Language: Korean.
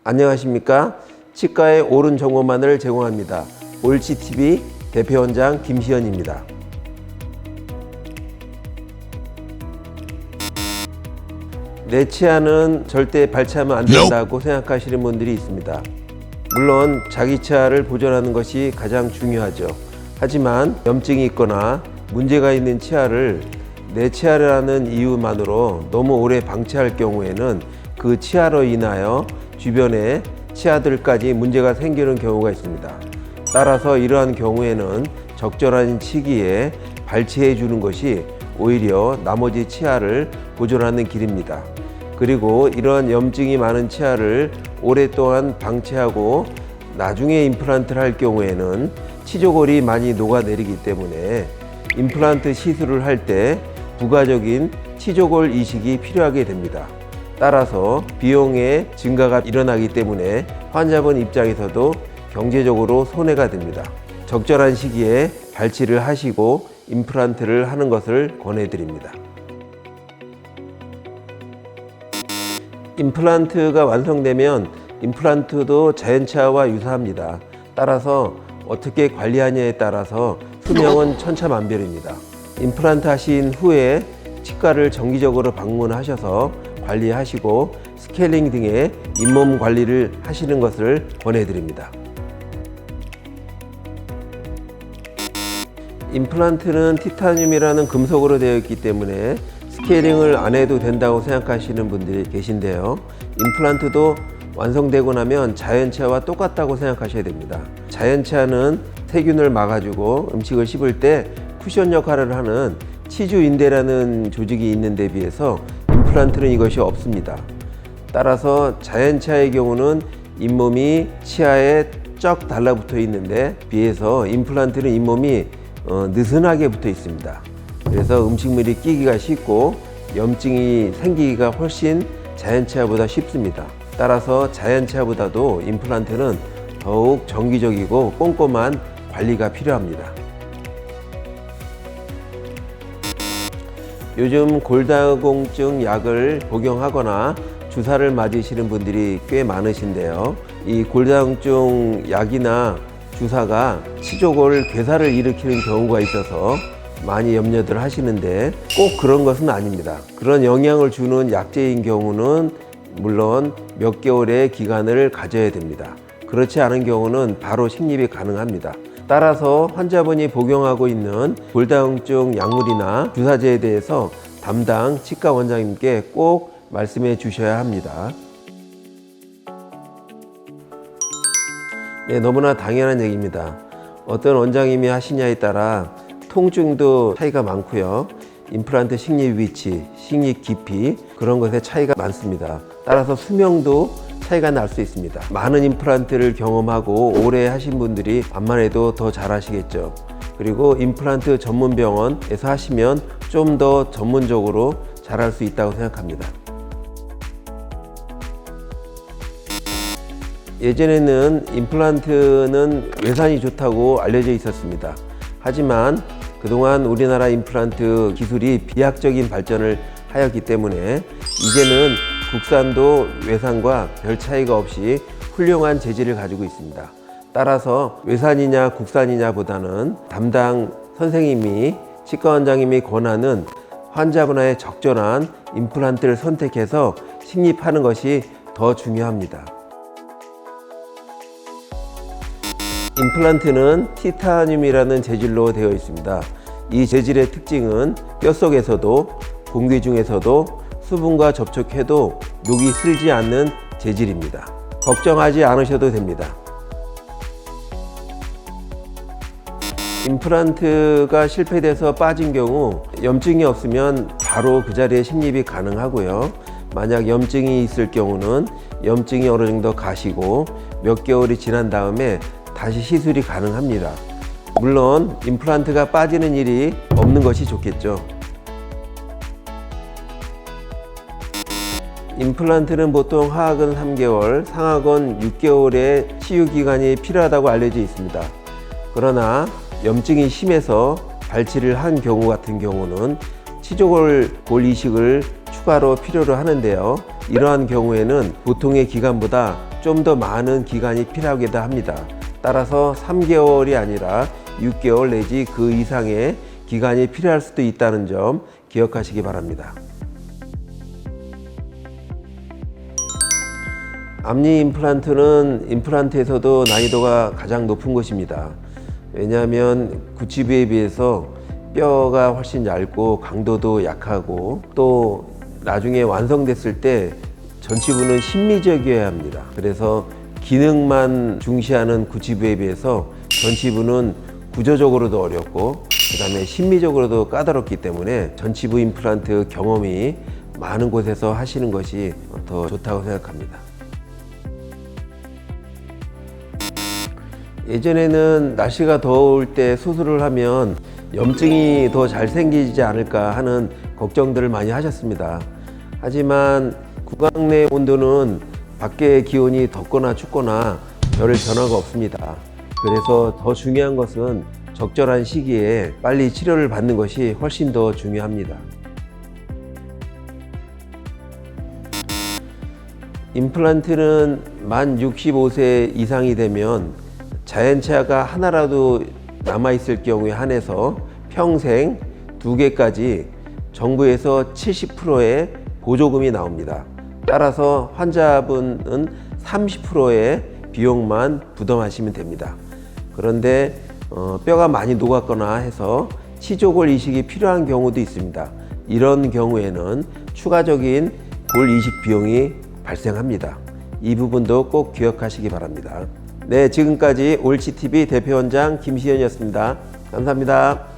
안녕하십니까? 치과의 옳은 정보만을 제공합니다. 옳치TV 대표원장 김시현입니다. 내 치아는 절대 발치하면 안 된다고 생각하시는 분들이 있습니다. 물론 자기 치아를 보존하는 것이 가장 중요하죠. 하지만 염증이 있거나 문제가 있는 치아를 내 치아라는 이유만으로 너무 오래 방치할 경우에는 그 치아로 인하여 주변에 치아들까지 문제가 생기는 경우가 있습니다. 따라서 이러한 경우에는 적절한 시기에 발치해 주는 것이 오히려 나머지 치아를 보존하는 길입니다. 그리고 이러한 염증이 많은 치아를 오랫동안 방치하고 나중에 임플란트를 할 경우에는 치조골이 많이 녹아내리기 때문에 임플란트 시술을 할 때 부가적인 치조골 이식이 필요하게 됩니다. 따라서 비용의 증가가 일어나기 때문에 환자분 입장에서도 경제적으로 손해가 됩니다. 적절한 시기에 발치를 하시고 임플란트를 하는 것을 권해드립니다. 임플란트가 완성되면 임플란트도 자연치아와 유사합니다. 따라서 어떻게 관리하냐에 따라서 수명은 천차만별입니다. 임플란트 하신 후에 치과를 정기적으로 방문하셔서 관리하시고 스케일링 등의 잇몸 관리를 하시는 것을 권해드립니다. 임플란트는 티타늄이라는 금속으로 되어 있기 때문에 스케일링을 안 해도 된다고 생각하시는 분들이 계신데요. 임플란트도 완성되고 나면 자연치아와 똑같다고 생각하셔야 됩니다. 자연치아는 세균을 막아주고 음식을 씹을 때 쿠션 역할을 하는 치주인대라는 조직이 있는 데 비해서 임플란트는 이것이 없습니다. 따라서 자연치아의 경우는 잇몸이 치아에 쩍 달라붙어 있는데 비해서 임플란트는 잇몸이 느슨하게 붙어 있습니다. 그래서 음식물이 끼기가 쉽고 염증이 생기기가 훨씬 자연치아보다 쉽습니다. 따라서 자연치아보다도 임플란트는 더욱 정기적이고 꼼꼼한 관리가 필요합니다. 요즘 골다공증 약을 복용하거나 주사를 맞으시는 분들이 꽤 많으신데요. 이 골다공증 약이나 주사가 치조골 괴사를 일으키는 경우가 있어서 많이 염려들 하시는데 꼭 그런 것은 아닙니다. 그런 영향을 주는 약제인 경우는 물론 몇 개월의 기간을 가져야 됩니다. 그렇지 않은 경우는 바로 식립이 가능합니다. 따라서 환자분이 복용하고 있는 골다공증 약물이나 주사제에 대해서 담당 치과 원장님께 꼭 말씀해 주셔야 합니다. 네, 너무나 당연한 얘기입니다. 어떤 원장님이 하시냐에 따라 통증도 차이가 많고요. 임플란트 식립 위치, 식립 깊이 그런 것에 차이가 많습니다. 따라서 수명도 차이가 날 수 있습니다. 많은 임플란트를 경험하고 오래 하신 분들이 암만 해도 더 잘 하시겠죠. 그리고 임플란트 전문 병원에서 하시면 좀 더 전문적으로 잘 할 수 있다고 생각합니다. 예전에는 임플란트는 외산이 좋다고 알려져 있었습니다. 하지만 그동안 우리나라 임플란트 기술이 비약적인 발전을 하였기 때문에 이제는 국산도 외산과 별 차이가 없이 훌륭한 재질을 가지고 있습니다. 따라서 외산이냐 국산이냐 보다는 담당 선생님이 치과 원장님이 권하는 환자분의 적절한 임플란트를 선택해서 식립하는 것이 더 중요합니다. 임플란트는 티타늄이라는 재질로 되어 있습니다. 이 재질의 특징은 뼛속에서도 공기 중에서도 수분과 접촉해도 녹이 슬지 않는 재질입니다. 걱정하지 않으셔도 됩니다. 임플란트가 실패돼서 빠진 경우 염증이 없으면 바로 그 자리에 식립이 가능하고요. 만약 염증이 있을 경우는 염증이 어느 정도 가시고 몇 개월이 지난 다음에 다시 시술이 가능합니다. 물론 임플란트가 빠지는 일이 없는 것이 좋겠죠. 임플란트는 보통 하악은 3개월, 상악은 6개월의 치유 기간이 필요하다고 알려져 있습니다. 그러나 염증이 심해서 발치를 한 경우 같은 경우는 치조골 이식을 추가로 필요로 하는데요. 이러한 경우에는 보통의 기간보다 좀 더 많은 기간이 필요하기도 합니다. 따라서 3개월이 아니라 6개월 내지 그 이상의 기간이 필요할 수도 있다는 점 기억하시기 바랍니다. 앞니 임플란트는 임플란트에서도 난이도가 가장 높은 것입니다. 왜냐하면 구치부에 비해서 뼈가 훨씬 얇고 강도도 약하고 또 나중에 완성됐을 때 전치부는 심미적이어야 합니다. 그래서 기능만 중시하는 구치부에 비해서 전치부는 구조적으로도 어렵고 그 다음에 심미적으로도 까다롭기 때문에 전치부 임플란트 경험이 많은 곳에서 하시는 것이 더 좋다고 생각합니다. 예전에는 날씨가 더울 때 수술을 하면 염증이 더 잘 생기지 않을까 하는 걱정들을 많이 하셨습니다. 하지만 구강 내 온도는 밖의 기온이 덥거나 춥거나 별 변화가 없습니다. 그래서 더 중요한 것은 적절한 시기에 빨리 치료를 받는 것이 훨씬 더 중요합니다. 임플란트는 만 65세 이상이 되면 자연치아가 하나라도 남아있을 경우에 한해서 평생 2개까지 정부에서 70%의 보조금이 나옵니다. 따라서 환자분은 30%의 비용만 부담하시면 됩니다. 그런데 뼈가 많이 녹았거나 해서 치조골 이식이 필요한 경우도 있습니다. 이런 경우에는 추가적인 골 이식 비용이 발생합니다. 이 부분도 꼭 기억하시기 바랍니다. 네, 지금까지 옳치TV 대표원장 김시현이었습니다. 감사합니다.